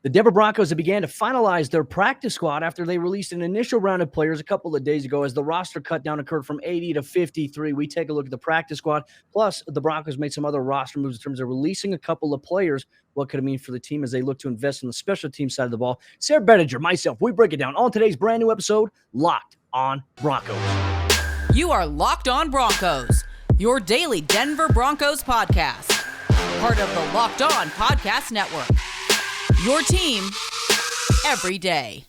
The Denver Broncos have began to finalize their practice squad after they released an initial round of players a couple of days ago. As the roster cut down occurred from 80 to 53, we take a look at the practice squad. Plus, the Broncos made some other roster moves in terms of releasing a couple of players. What could it mean for the team as they look to invest in the special team side of the ball? Sayre, Bedinger, myself, we break it down on today's brand new episode, Locked on Broncos. You are Locked on Broncos, your daily Denver Broncos podcast. Part of the Locked on Podcast Network. Your team every day.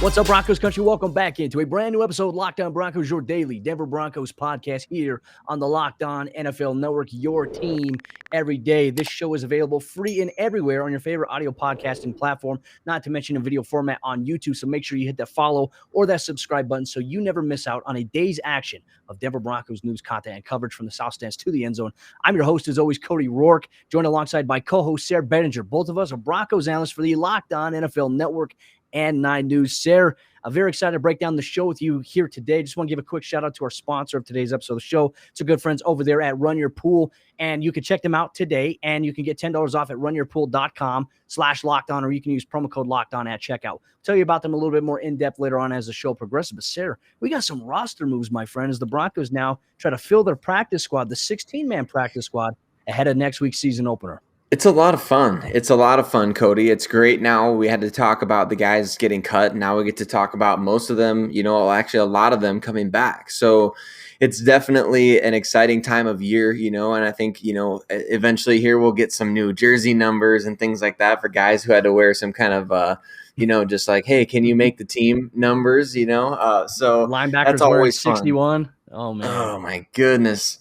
What's up, Broncos country? Welcome back into a brand new episode of Locked on Broncos, your daily Denver Broncos podcast here on the Locked on NFL Network, your team every day. This show is available free and everywhere on your favorite audio podcasting platform, not to mention a video format on YouTube. So make sure you hit that follow or that subscribe button so you never miss out on a day's action of Denver Broncos news, content, and coverage from the South Stands to the end zone. I'm your host, as always, Cody Roark, joined alongside my co-host, Sayre Bedinger. Both of us are Broncos analysts for the Locked on NFL Network and 9 News. Sayre, I'm very excited to break down the show with you here today. Just want to give a quick shout out to our sponsor of today's episode of the show. It's our good friends over there at Run Your Pool, and you can check them out today, and you can get $10 off at runyourpool.com/lockedon, or you can use promo code LOCKEDON at checkout. I'll tell you about them a little bit more in depth later on as the show progresses. But Sayre, we got some roster moves, my friend, as the Broncos now try to fill their practice squad, the 16-man practice squad, ahead of next week's season opener. It's a lot of fun. It's a lot of fun, Cody. It's great. Now we had to talk about the guys getting cut. Now we get to talk about most of them, actually a lot of them coming back. So it's definitely an exciting time of year, and I think, eventually here we'll get some new jersey numbers and things like that for guys who had to wear some kind of, just like, hey, can you make the team numbers, so linebackers that's always 61. Fun. Oh, man. Oh, my goodness.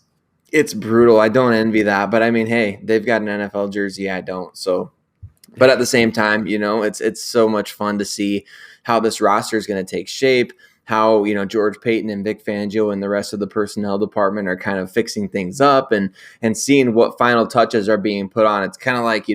It's brutal. I don't envy that, but I mean, hey, they've got an NFL jersey. I don't. So, but at the same time, it's so much fun to see how this roster is going to take shape, how, George Payton and Vic Fangio and the rest of the personnel department are kind of fixing things up and seeing what final touches are being put on. It's kind of like,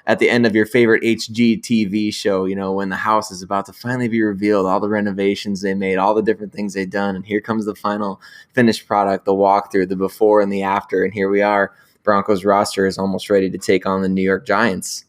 at the end of your favorite HGTV show, when the house is about to finally be revealed, all the renovations they made, all the different things they've done, and here comes the final finished product, the walkthrough, the before and the after, and here we are. Broncos roster is almost ready to take on the New York Giants.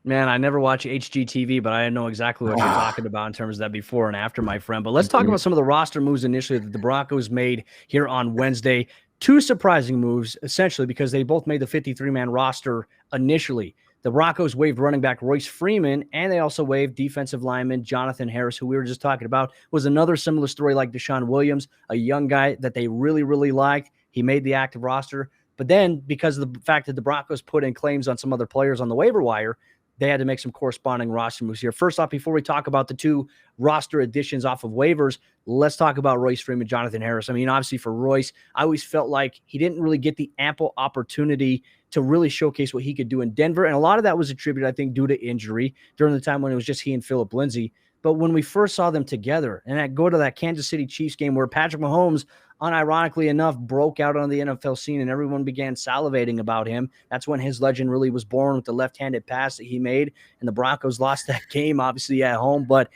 Man, I never watch HGTV, but I know exactly what you're talking about in terms of that before and after, my friend. But let's talk about some of the roster moves initially that the Broncos made here on Wednesday. Two surprising moves, essentially, because they both made the 53-man roster initially. The Broncos waived running back Royce Freeman, and they also waived defensive lineman Jonathan Harris, who we were just talking about, was another similar story like Deshaun Williams, a young guy that they really, really liked. He made the active roster. But then, because of the fact that the Broncos put in claims on some other players on the waiver wire, they had to make some corresponding roster moves here. First off, before we talk about the two roster additions off of waivers, let's talk about Royce Freeman, Jonathan Harris. I mean, obviously for Royce, I always felt like he didn't really get the ample opportunity to really showcase what he could do in Denver. And a lot of that was attributed, I think, due to injury during the time when it was just he and Phillip Lindsay. But when we first saw them together and go to that Kansas City Chiefs game where Patrick Mahomes, unironically enough, broke out on the NFL scene and everyone began salivating about him. That's when his legend really was born with the left-handed pass that he made, and the Broncos lost that game, obviously, at home. But,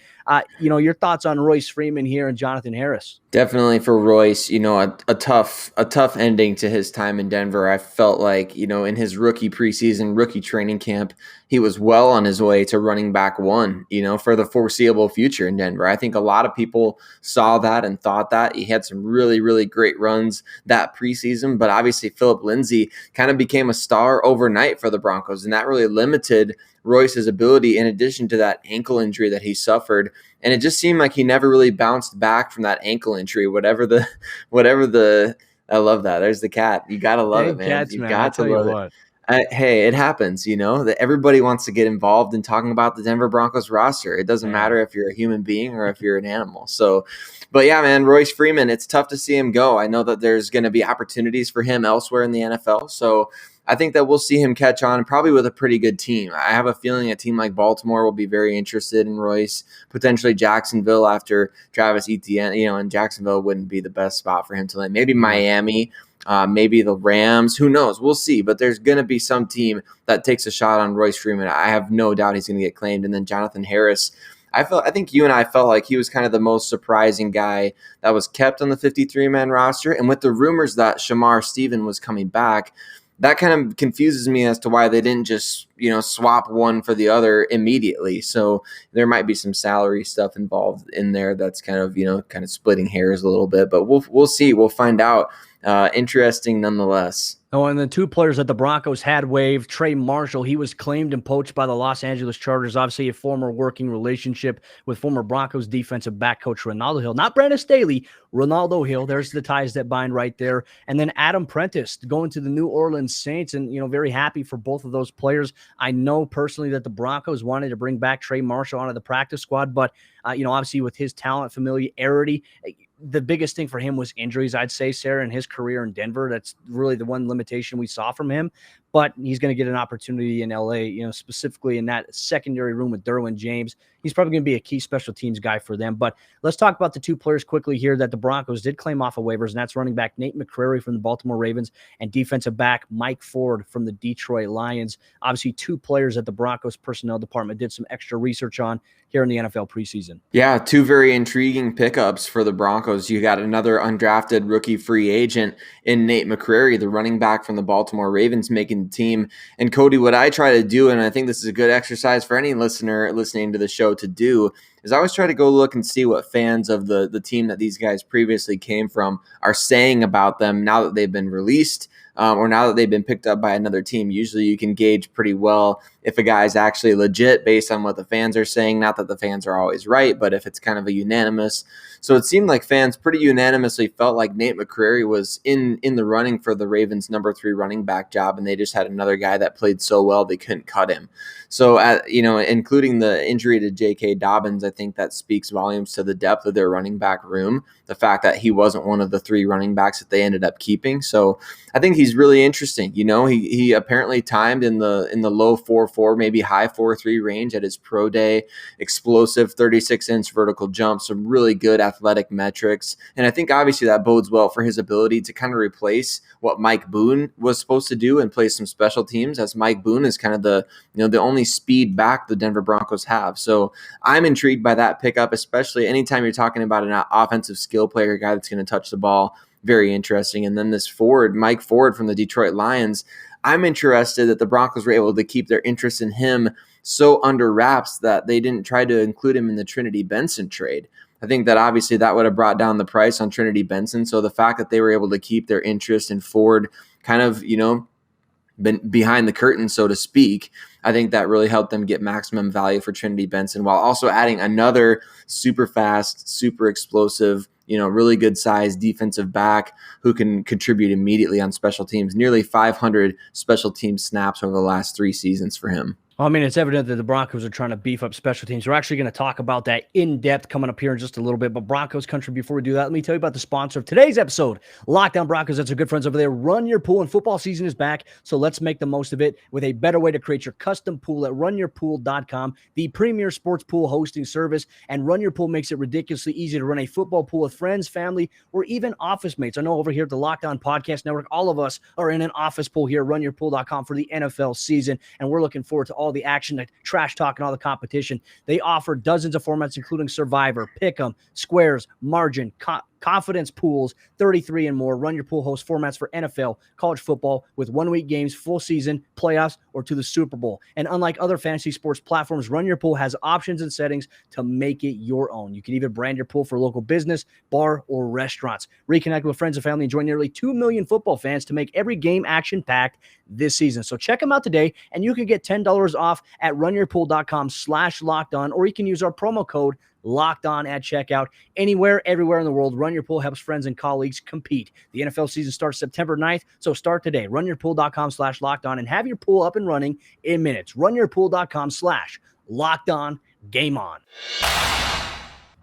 your thoughts on Royce Freeman here and Jonathan Harris? Definitely for Royce, a tough ending to his time in Denver. I felt like, in his rookie preseason, rookie training camp, he was well on his way to running back one, for the foreseeable future in Denver. I think a lot of people saw that and thought that. He had some really, really great runs that preseason, but obviously Phillip Lindsay kind of became a star overnight for the Broncos, and that really limited Royce's ability in addition to that ankle injury that he suffered. And it just seemed like he never really bounced back from that ankle injury, whatever the I love that. There's the cat. You got to love it, man. Cats, You man. got to love it. Hey, it happens, that everybody wants to get involved in talking about the Denver Broncos roster. It doesn't matter if you're a human being or if you're an animal. So, but yeah, man, Royce Freeman, it's tough to see him go. I know that there's going to be opportunities for him elsewhere in the NFL. So I think that we'll see him catch on probably with a pretty good team. I have a feeling a team like Baltimore will be very interested in Royce, potentially Jacksonville after Travis Etienne, and Jacksonville wouldn't be the best spot for him to land. Maybe Miami, maybe the Rams, who knows? We'll see. But there's going to be some team that takes a shot on Royce Freeman. I have no doubt he's going to get claimed. And then Jonathan Harris, I think you and I felt like he was kind of the most surprising guy that was kept on the 53-man roster. And with the rumors that Shamar Stephen was coming back, that kind of confuses me as to why they didn't just, swap one for the other immediately. So there might be some salary stuff involved in there that's kind of splitting hairs a little bit, but we'll see. We'll find out. Interesting nonetheless. Oh, and the two players that the Broncos had waived, Trey Marshall, he was claimed and poached by the Los Angeles Chargers, obviously a former working relationship with former Broncos defensive back coach Ronaldo Hill. Not Brandon Staley, Ronaldo Hill. There's the ties that bind right there. And then Adam Prentice going to the New Orleans Saints, and, very happy for both of those players. I know personally that the Broncos wanted to bring back Trey Marshall onto the practice squad, but, obviously with his talent, familiarity, the biggest thing for him was injuries, I'd say, Sayre, in his career in Denver. That's really the one limitation we saw from him. But he's going to get an opportunity in LA, specifically in that secondary room with Derwin James. He's probably going to be a key special teams guy for them. But let's talk about the two players quickly here that the Broncos did claim off of waivers, and that's running back Nate McCrary from the Baltimore Ravens and defensive back Mike Ford from the Detroit Lions. Obviously, two players that the Broncos personnel department did some extra research on here in the NFL preseason. Yeah, two very intriguing pickups for the Broncos. You got another undrafted rookie free agent in Nate McCrary, the running back from the Baltimore Ravens, making the team. And Cody, what I try to do, and I think this is a good exercise for any listener listening to the show to do, is I always try to go look and see what fans of the team that these guys previously came from are saying about them now that they've been released. Or now that they've been picked up by another team. Usually you can gauge pretty well if a guy's actually legit based on what the fans are saying. Not that the fans are always right, but if it's kind of a unanimous. So it seemed like fans pretty unanimously felt like Nate McCrary was in the running for the Ravens' number 3 running back job, and they just had another guy that played so well they couldn't cut him. So, including the injury to J.K. Dobbins, I think that speaks volumes to the depth of their running back room, the fact that he wasn't one of the 3 running backs that they ended up keeping. So I think he's really interesting. He apparently timed in the low 4.4, maybe high 4.3 range at his pro day, explosive 36-inch vertical jump, some really good athletic metrics. And I think obviously that bodes well for his ability to kind of replace what Mike Boone was supposed to do and play some special teams, as Mike Boone is kind of the only speed back the Denver Broncos have. So I'm intrigued by that pickup, especially anytime you're talking about an offensive skill player, a guy that's going to touch the ball. Very interesting. And then this Ford, Mike Ford from the Detroit Lions, I'm interested that the Broncos were able to keep their interest in him so under wraps that they didn't try to include him in the Trinity Benson trade. I think that obviously that would have brought down the price on Trinity Benson. So the fact that they were able to keep their interest in Ford kind of, been behind the curtain, so to speak, I think that really helped them get maximum value for Trinity Benson while also adding another super fast, super explosive, really good size defensive back who can contribute immediately on special teams. Nearly 500 special team snaps over the last 3 seasons for him. Well, I mean, it's evident that the Broncos are trying to beef up special teams. We're actually going to talk about that in depth coming up here in just a little bit. But Broncos country, before we do that, let me tell you about the sponsor of today's episode, Lockdown Broncos. That's our good friends over there. Run Your Pool, and football season is back, so let's make the most of it with a better way to create your custom pool at runyourpool.com, the premier sports pool hosting service. And Run Your Pool makes it ridiculously easy to run a football pool with friends, family, or even office mates. I know over here at the Lockdown Podcast Network, all of us are in an office pool here at runyourpool.com for the NFL season, and we're looking forward to all the action, the trash talk, and all the competition. They offer dozens of formats, including Survivor, Pick'em, Squares, Margin, Confidence Pools, 33 and more. Run Your Pool hosts formats for NFL, college football with 1-week games, full season, playoffs, or to the Super Bowl. And unlike other fantasy sports platforms, Run Your Pool has options and settings to make it your own. You can even brand your pool for local business, bar, or restaurants. Reconnect with friends and family and join nearly 2 million football fans to make every game action-packed this season. So check them out today, and you can get $10 off at runyourpool.com/lockedon, or you can use our promo code Locked On at checkout. Anywhere, everywhere in the world, Run Your Pool helps friends and colleagues compete. The NFL season starts September 9th, so start today. Runyourpool.com/lockedon and have your pool up and running in minutes. Runyourpool.com/lockedon. Game on.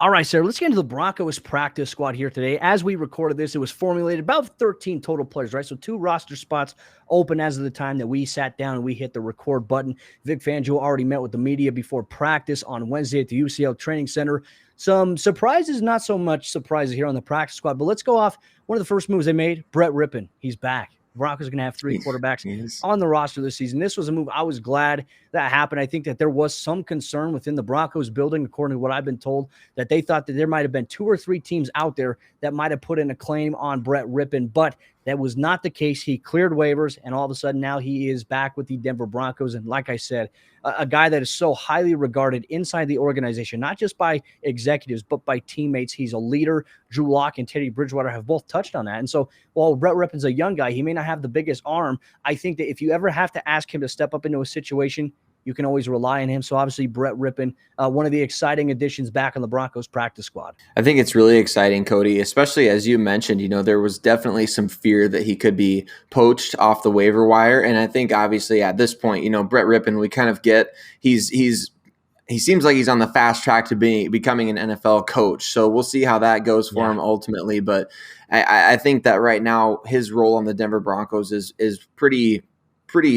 All right, Sayre, let's get into the Broncos practice squad here today. As we recorded this, it was formulated about 13 total players, right? So 2 roster spots open as of the time that we sat down and we hit the record button. Vic Fangio already met with the media before practice on Wednesday at the UCL Training Center. Some surprises, not so much surprises here on the practice squad, but let's go off. One of the first moves they made, Brett Ripon. He's back. Broncos are going to have 3 quarterbacks on the roster this season. This was a move I was glad that happened. I think that there was some concern within the Broncos building, according to what I've been told, that they thought that there might have been 2 or 3 teams out there that might have put in a claim on Brett Ripon, but That was not the case. He cleared waivers, and all of a sudden now he is back with the Denver Broncos. And like I said, a guy that is so highly regarded inside the organization, not just by executives, but by teammates. He's a leader. Drew Lock and Teddy Bridgewater have both touched on that. And so while Brett Rippon's a young guy, he may not have the biggest arm. I think that if you ever have to ask him to step up into a situation, you can always rely on him. So obviously Brett Ripon, one of the exciting additions back on the Broncos practice squad. I think it's really exciting, Cody, especially as you mentioned, there was definitely some fear that he could be poached off the waiver wire. And I think obviously at this point, Brett Ripon, we kind of get he seems like he's on the fast track to becoming an NFL coach. So we'll see how that goes for him ultimately. But I think that right now his role on the Denver Broncos is pretty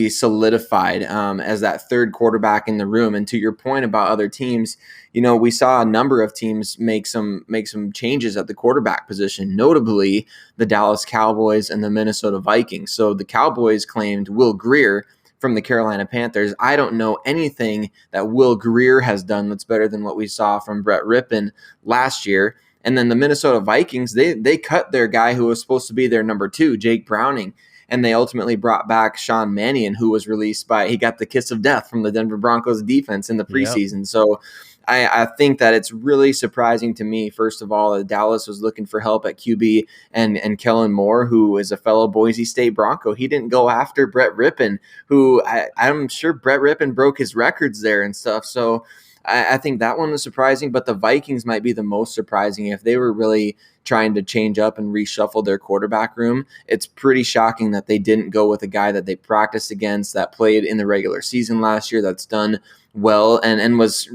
solidified as that third quarterback in the room. And to your point about other teams, we saw a number of teams make some changes at the quarterback position, notably the Dallas Cowboys and the Minnesota Vikings. So the Cowboys claimed Will Grier from the Carolina Panthers. I don't know anything that Will Grier has done that's better than what we saw from Brett Ripon last year. And then the Minnesota Vikings, they cut their guy who was supposed to be their number 2, Jake Browning. And they ultimately brought back Sean Mannion, who was he got the kiss of death from the Denver Broncos defense in the preseason. Yep. So I think that it's really surprising to me, first of all, that Dallas was looking for help at QB and Kellen Moore, who is a fellow Boise State Bronco. He didn't go after Brett Ripon, who I'm sure Brett Ripon broke his records there and stuff. So I think that one was surprising, but the Vikings might be the most surprising. If they were really trying to change up and reshuffle their quarterback room, it's pretty shocking that they didn't go with a guy that they practiced against, that played in the regular season last year, that's done well and was,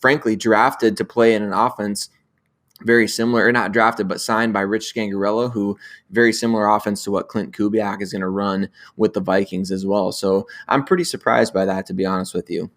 frankly, drafted to play in an offense very similar, or not drafted, but signed by Rich Scangarello, who very similar offense to what Clint Kubiak is going to run with the Vikings as well. So I'm pretty surprised by that, to be honest with you.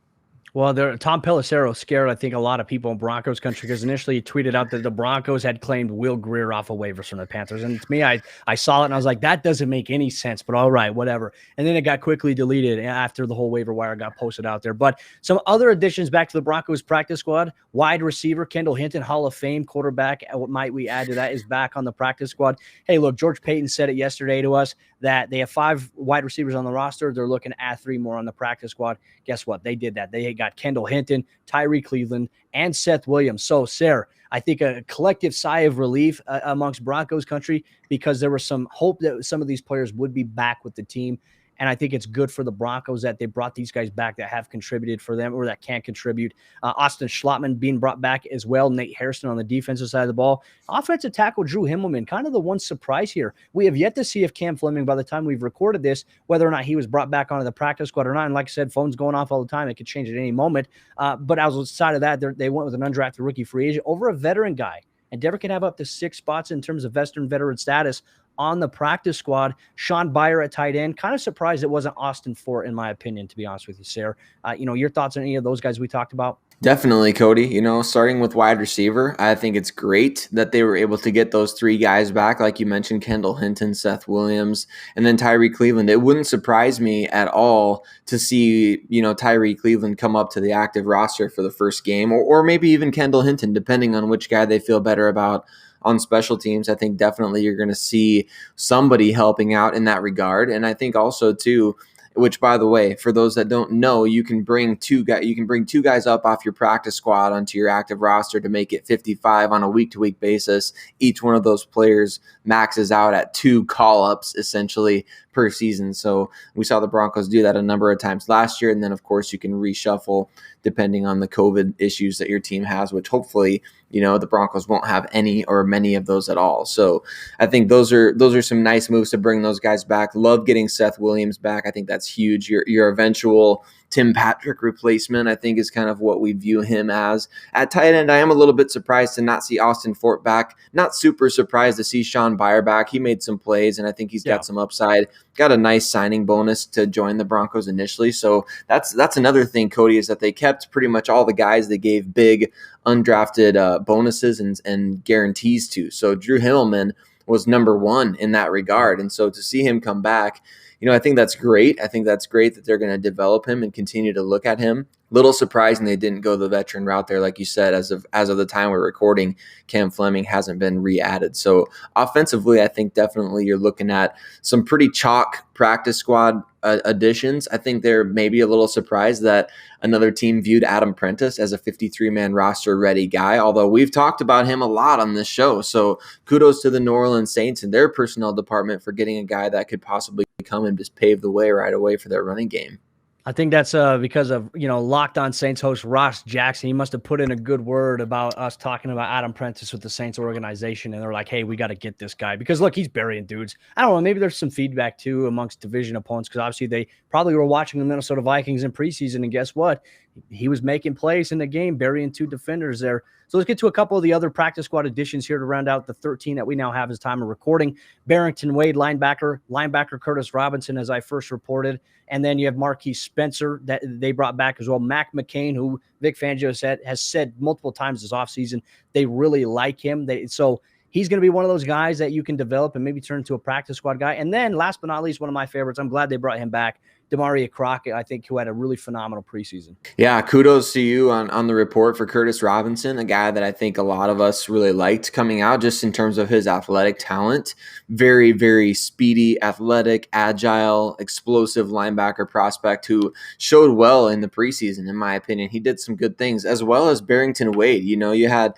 Well, Tom Pelissero scared, I think, a lot of people in Broncos country, because initially he tweeted out that the Broncos had claimed Will Grier off of waivers from the Panthers. And to me, I saw it and I was like, that doesn't make any sense, but all right, whatever. And then it got quickly deleted after the whole waiver wire got posted out there. But some other additions back to the Broncos practice squad: wide receiver Kendall Hinton, Hall of Fame quarterback. What might we add to that? Is back on the practice squad. Hey, look, George Paton said it yesterday to us that they have 5 wide receivers on the roster. They're looking to add 3 more on the practice squad. Guess what? They did that. They got Kendall Hinton, Tyree Cleveland, and Seth Williams. So, Sayre, I think a collective sigh of relief amongst Broncos country, because there was some hope that some of these players would be back with the team. And I think it's good for the Broncos that they brought these guys back that have contributed for them or that can contribute. Austin Schlottman being brought back as well. Nate Hairston on the defensive side of the ball. Offensive tackle Drew Himmelman, kind of the one surprise here. We have yet to see if Cam Fleming, by the time we've recorded this, whether or not he was brought back onto the practice squad or not. And like I said, phones going off all the time. It could change at any moment. But outside of that, they went with an undrafted rookie free agent over a veteran guy. And Denver can have up to 6 spots in terms of veteran status on the practice squad. Sean Byer at tight end. Kind of surprised it wasn't Austin Fort, in my opinion, to be honest with you, Sayre. Your thoughts on any of those guys we talked about? Definitely, Cody. Starting with wide receiver, I think it's great that they were able to get those 3 guys back. Like you mentioned, Kendall Hinton, Seth Williams, and then Tyree Cleveland. It wouldn't surprise me at all to see, Tyree Cleveland come up to the active roster for the first game, or maybe even Kendall Hinton, depending on which guy they feel better about on special teams. I think definitely you're going to see somebody helping out in that regard. And I think also too, which, by the way, for those that don't know, you can bring 2 guys up off your practice squad onto your active roster to make it 55 on a week-to-week basis. Each one of those players maxes out at 2 call-ups essentially per season. So we saw the Broncos do that a number of times last year. And then, of course, you can reshuffle depending on the COVID issues that your team has, which hopefully, the Broncos won't have any or many of those at all. So I think those are some nice moves to bring those guys back. Love getting Seth Williams back. I think that's huge. Your eventual Tim Patrick replacement, I think, is kind of what we view him as. At tight end, I am a little bit surprised to not see Austin Fort back. Not super surprised to see Sean Byer back. He made some plays, and I think he's got some upside. Got a nice signing bonus to join the Broncos initially. So that's another thing, Cody, is that they kept pretty much all the guys they gave big undrafted bonuses and guarantees to. So Drew Himmelman was number 1 in that regard. And so to see him come back, I think that's great. I think that's great that they're going to develop him and continue to look at him. Little surprising they didn't go the veteran route there, like you said. As of the time we're recording, Cam Fleming hasn't been re-added. So offensively, I think definitely you're looking at some pretty chalk practice squad additions. I think they're maybe a little surprised that another team viewed Adam Prentice as a 53-man roster ready guy, although we've talked about him a lot on this show. So kudos to the New Orleans Saints and their personnel department for getting a guy that could possibly come and just pave the way right away for their running game. I think that's because of, Locked On Saints host Ross Jackson. He must have put in a good word about us talking about Adam Prentice with the Saints organization. And they're like, hey, we got to get this guy because, look, he's burying dudes. I don't know. Maybe there's some feedback, too, amongst division opponents because obviously they probably were watching the Minnesota Vikings in preseason. And guess what? He was making plays in the game, burying 2 defenders there. So let's get to a couple of the other practice squad additions here to round out the 13 that we now have as time of recording. Barrington Wade, linebacker Curtis Robinson, as I first reported. And then you have Marquis Spencer that they brought back as well. Mac McCain, who Vic Fangio has said multiple times this offseason, they really like him. So he's going to be one of those guys that you can develop and maybe turn into a practice squad guy. And then last but not least, one of my favorites, I'm glad they brought him back, Demaria Crockett, I think, who had a really phenomenal preseason. Yeah, kudos to you on the report for Curtis Robinson, a guy that I think a lot of us really liked coming out just in terms of his athletic talent. Very, very speedy, athletic, agile, explosive linebacker prospect who showed well in the preseason, in my opinion. He did some good things, as well as Barrington Wade. You had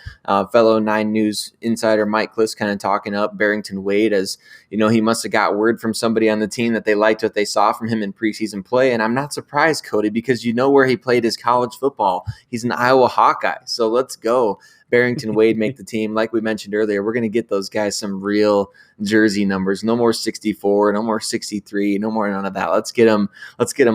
fellow 9 News insider Mike Kliss kind of talking up Barrington Wade as, he must have got word from somebody on the team that they liked what they saw from him in preseason play. And I'm not surprised, Cody, because where he played his college football. He's an Iowa Hawkeye. So let's go. Barrington Wade make the team. Like we mentioned earlier, we're going to get those guys some real jersey numbers. No more 64, no more 63, no more none of that. Let's get them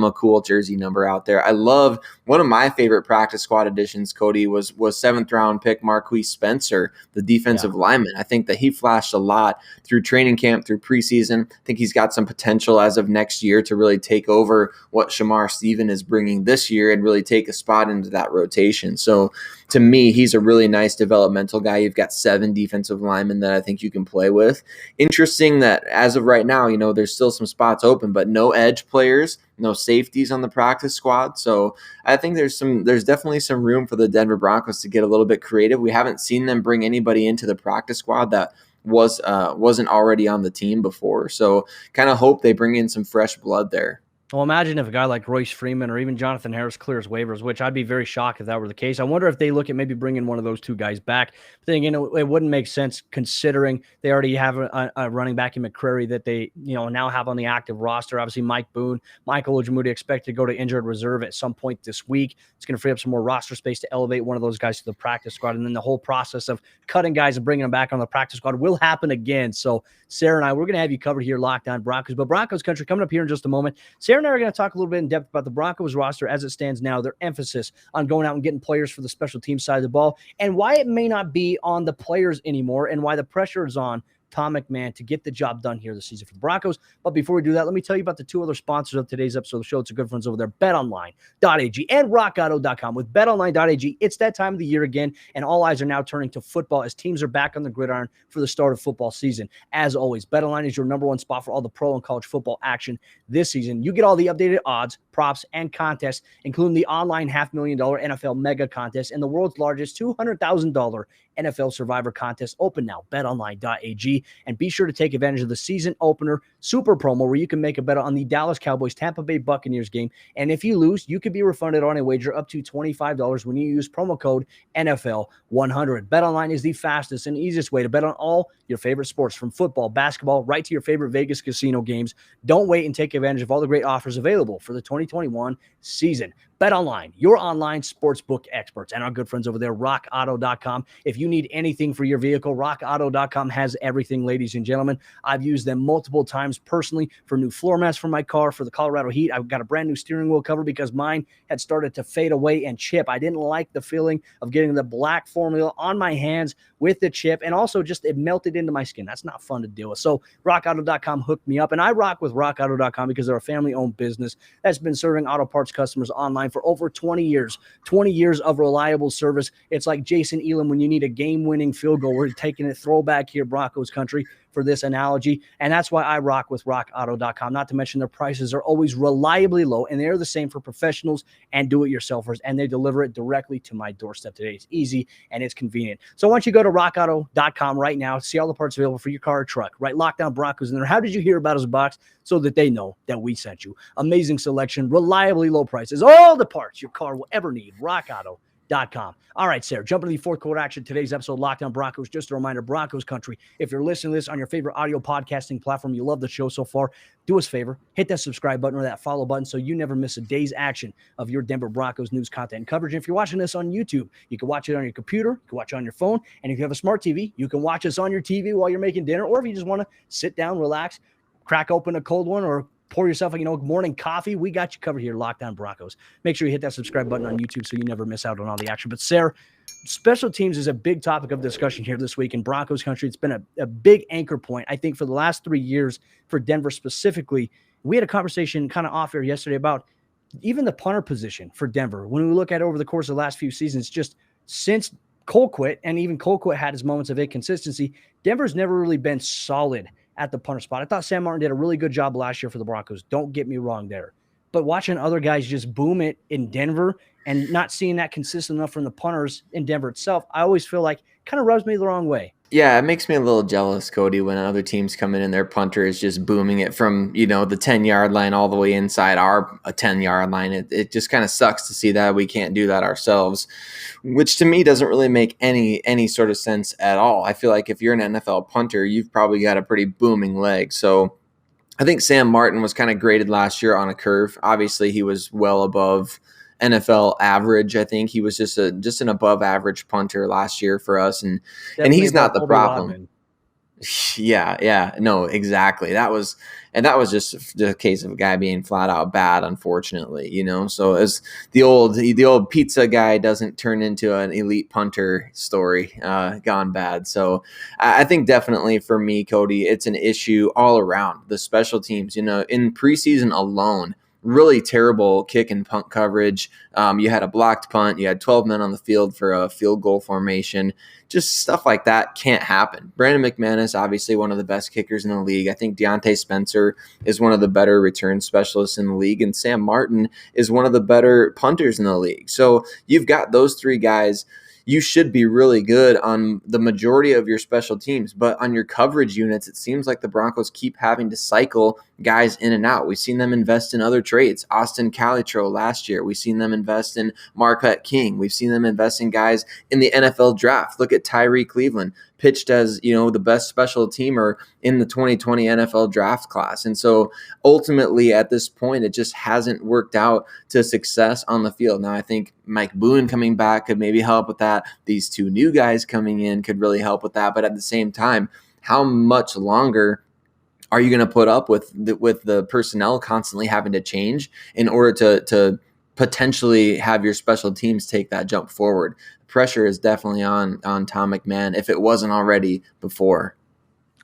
a cool jersey number out there. I love one of my favorite practice squad additions, Cody, was 7th round pick Marquis Spencer, the defensive lineman. I think that he flashed a lot through training camp, through preseason. I think he's got some potential as of next year to really take over what Shamar Stephen is bringing this year and really take a spot into that rotation. So to me, he's a really nice developmental guy. You've got 7 defensive linemen that I think you can play with. Interesting that as of right now, there's still some spots open, but no edge players, no safeties on the practice squad. So I think there's definitely some room for the Denver Broncos to get a little bit creative. We haven't seen them bring anybody into the practice squad that wasn't already on the team before. So kind of hope they bring in some fresh blood there. Well, imagine if a guy like Royce Freeman or even Jonathan Harris clears waivers, which I'd be very shocked if that were the case. I wonder if they look at maybe bringing one of those 2 guys back. But then again, it wouldn't make sense considering they already have a running back in McCrary that they now have on the active roster. Obviously, Mike Boone, Michael Ojemudia expected to go to injured reserve at some point this week. It's going to free up some more roster space to elevate one of those guys to the practice squad. And then the whole process of cutting guys and bringing them back on the practice squad will happen again. So Sayre and I, we're going to have you covered here, Locked On Broncos. But Broncos country coming up here in just a moment. Sayre and I are going to talk a little bit in depth about the Broncos roster as it stands now, their emphasis on going out and getting players for the special team side of the ball, and why it may not be on the players anymore, and why the pressure is on Tom McMahon to get the job done here this season for the Broncos. But before we do that, let me tell you about the 2 other sponsors of today's episode of the show. It's our good friends over there, betonline.ag and rockauto.com. With betonline.ag, it's that time of the year again, and all eyes are now turning to football as teams are back on the gridiron for the start of football season. As always, BetOnline is your number 1 spot for all the pro and college football action this season. You get all the updated odds, props, and contests, including the online $500,000 NFL Mega Contest and the world's largest $200,000 NFL Survivor Contest, open now, betonline.ag. And be sure to take advantage of the season opener super promo where you can make a bet on the Dallas Cowboys Tampa Bay Buccaneers game. And if you lose, you could be refunded on a wager up to $25 when you use promo code NFL100. BetOnline is the fastest and easiest way to bet on all your favorite sports, from football, basketball, right to your favorite Vegas casino games. Don't wait and take advantage of all the great offers available for the 2021 season. BetOnline, your online sportsbook experts, and our good friends over there, rockauto.com. If you need anything for your vehicle, rockauto.com has everything, ladies and gentlemen. I've used them multiple times personally for new floor mats for my car, for the Colorado Heat. I've got a brand new steering wheel cover because mine had started to fade away and chip. I didn't like the feeling of getting the black formula on my hands with the chip, and also just it melted into my skin. That's not fun to deal with. So rockauto.com hooked me up, and I rock with rockauto.com because they're a family-owned business that's been serving auto parts customers online for over 20 years. 20 years of reliable service. It's like Jason Elam when you need a game-winning field goal. We're taking it throwback here, Broncos country. for this analogy. And that's why I rock with rockauto.com. Not to mention their prices are always reliably low, and they're the same for professionals and do-it-yourselfers, and they deliver it directly to my doorstep today. It's easy and it's convenient. So why don't you go to rockauto.com right now, see all the parts available for your car or truck, right? Lockdown Broncos in there. How did you hear about us box? So that they know that we sent you. Amazing selection, reliably low prices, all the parts your car will ever need. RockAuto.com. All right, Sayre, jumping to the fourth quarter action. Today's episode, Lockdown Broncos. Just a reminder, Broncos country, if you're listening to this on your favorite audio podcasting platform, you love the show so far, do us a favor, hit that subscribe button or that follow button so you never miss a day's action of your Denver Broncos news, content, and coverage. And if you're watching this on YouTube, you can watch it on your computer, you can watch it on your phone, and if you have a smart TV, you can watch us on your TV while you're making dinner, or if you just want to sit down, relax, crack open a cold one, or pour yourself a morning coffee. We got you covered here, Lockdown Broncos. Make sure you hit that subscribe button on YouTube so you never miss out on all the action. But Sayre, special teams is a big topic of discussion here this week in Broncos country. It's been a big anchor point, I think, for the last 3 years for Denver specifically. We had a conversation kind of off air yesterday about even the punter position for Denver. When we look at it over the course of the last few seasons, just since Colquitt, and even Colquitt had his moments of inconsistency, Denver's never really been solid at the punter spot. I thought Sam Martin did a really good job last year for the Broncos. Don't get me wrong there. But watching other guys just boom it in Denver and not seeing that consistent enough from the punters in Denver itself, I always feel like kind of rubs me the wrong way. Yeah, it makes me a little jealous, Cody, when other teams come in and their punter is just booming it from, the 10-yard line all the way inside our 10-yard line. It just kind of sucks to see that we can't do that ourselves, which to me doesn't really make any sort of sense at all. I feel like if you're an NFL punter, you've probably got a pretty booming leg. So I think Sam Martin was kind of graded last year on a curve. Obviously, he was well above NFL average. I think he was just an above average punter last year for us, and he's not the problem. Yeah, no, exactly. That was just the case of a guy being flat out bad, unfortunately. So as the old pizza guy doesn't turn into an elite punter story gone bad. So I think definitely for me, Cody, it's an issue all around the special teams. In preseason alone, really terrible kick and punt coverage. You had a blocked punt. You had 12 men on the field for a field goal formation. Just stuff like that can't happen. Brandon McManus, obviously one of the best kickers in the league. I think Deontay Spencer is one of the better return specialists in the league, and Sam Martin is one of the better punters in the league. So you've got those three guys. You should be really good on the majority of your special teams, but on your coverage units, it seems like the Broncos keep having to cycle guys in and out. We've seen them invest in other trades. Austin Calitro last year. We've seen them invest in Marquis King. We've seen them invest in guys in the NFL draft. Look at Tyree Cleveland, pitched as, the best special teamer in the 2020 NFL draft class. And so ultimately at this point, it just hasn't worked out to success on the field. Now I think Mike Boone coming back could maybe help with that. These two new guys coming in could really help with that. But at the same time, how much longer are you going to put up with the personnel constantly having to change in order to potentially have your special teams take that jump forward? Pressure is definitely on Tom McMahon if it wasn't already before.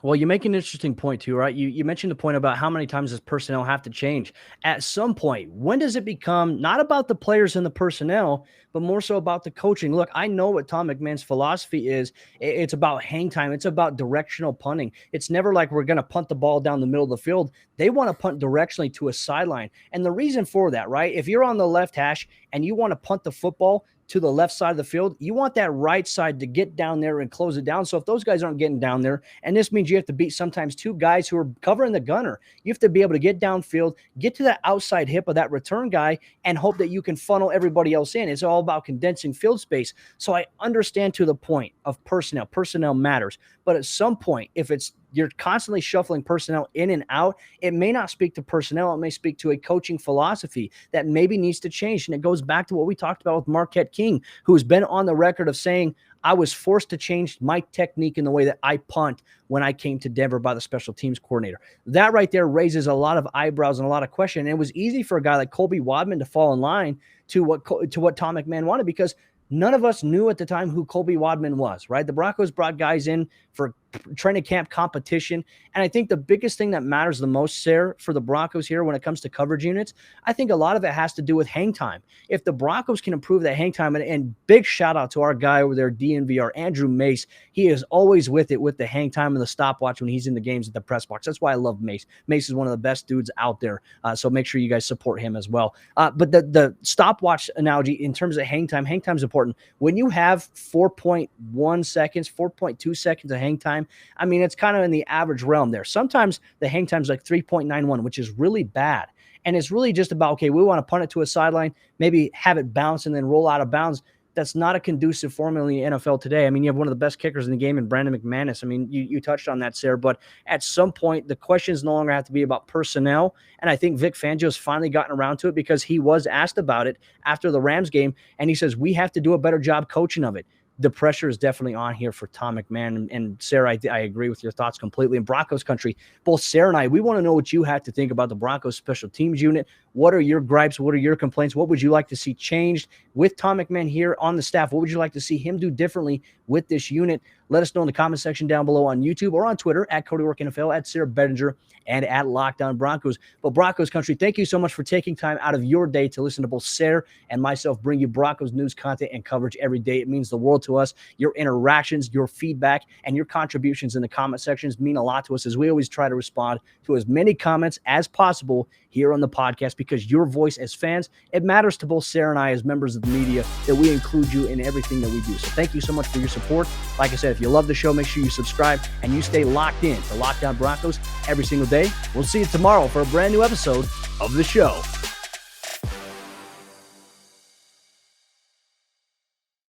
Well, you make an interesting point too, right? You mentioned the point about how many times does personnel have to change. At some point, when does it become not about the players and the personnel, but more so about the coaching? Look, I know what Tom McMahon's philosophy is. It's about hang time. It's about directional punting. It's never like we're going to punt the ball down the middle of the field. They want to punt directionally to a sideline. And the reason for that, right? If you're on the left hash and you want to punt the football to the left side of the field, you want that right side to get down there and close it down. So if those guys aren't getting down there, and this means you have to beat sometimes two guys who are covering the gunner, you have to be able to get downfield, get to that outside hip of that return guy, and hope that you can funnel everybody else in. It's all about condensing field space. So I understand to the point of personnel. Personnel matters. But at some point, if you're constantly shuffling personnel in and out, it may not speak to personnel. It may speak to a coaching philosophy that maybe needs to change. And it goes back to what we talked about with Marquis King, who's been on the record of saying, I was forced to change my technique in the way that I punt when I came to Denver by the special teams coordinator. That right there raises a lot of eyebrows and a lot of questions. And it was easy for a guy like Colby Wadman to fall in line to what Tom McMahon wanted, because none of us knew at the time who Colby Wadman was, right? The Broncos brought guys in for training camp competition. And I think the biggest thing that matters the most, Sayre, for the Broncos here when it comes to coverage units, I think a lot of it has to do with hang time. If the Broncos can improve that hang time, and big shout out to our guy over there, DNVR, Andrew Mace. He is always with it with the hang time and the stopwatch when he's in the games at the press box. That's why I love Mace. Mace is one of the best dudes out there. So make sure you guys support him as well. But the stopwatch analogy in terms of hang time is important. When you have 4.1 seconds, 4.2 seconds of hang time, I mean, it's kind of in the average realm there. Sometimes the hang time is like 3.91, which is really bad. And it's really just about, okay, we want to punt it to a sideline, maybe have it bounce and then roll out of bounds. That's not a conducive formula in the NFL today. I mean, you have one of the best kickers in the game in Brandon McManus. I mean, you touched on that, Sayre, but at some point, the questions no longer have to be about personnel. And I think Vic Fangio's finally gotten around to it because he was asked about it after the Rams game. And he says, we have to do a better job coaching of it. The pressure is definitely on here for Tom McMahon. And Sayre, I agree with your thoughts completely. In Broncos country, both Sayre and I, we want to know what you had to think about the Broncos special teams unit. What are your gripes? What are your complaints? What would you like to see changed with Tom McMahon here on the staff? What would you like to see him do differently with this unit? Let us know in the comment section down below on YouTube or on Twitter at Cody Roark NFL, at Sayre Bedinger, and at Locked On Broncos. But Broncos country, thank you so much for taking time out of your day to listen to both Sayre and myself bring you Broncos news, content, and coverage every day. It means the world to us. Your interactions, your feedback, and your contributions in the comment sections mean a lot to us as we always try to respond to as many comments as possible here on the podcast because your voice as fans, it matters to both Sayre and I as members of the media that we include you in everything that we do. So thank you so much for your support. Like I said, if you love the show, make sure you subscribe and you stay locked in to Locked On Broncos every single day. We'll see you tomorrow for a brand new episode of the show.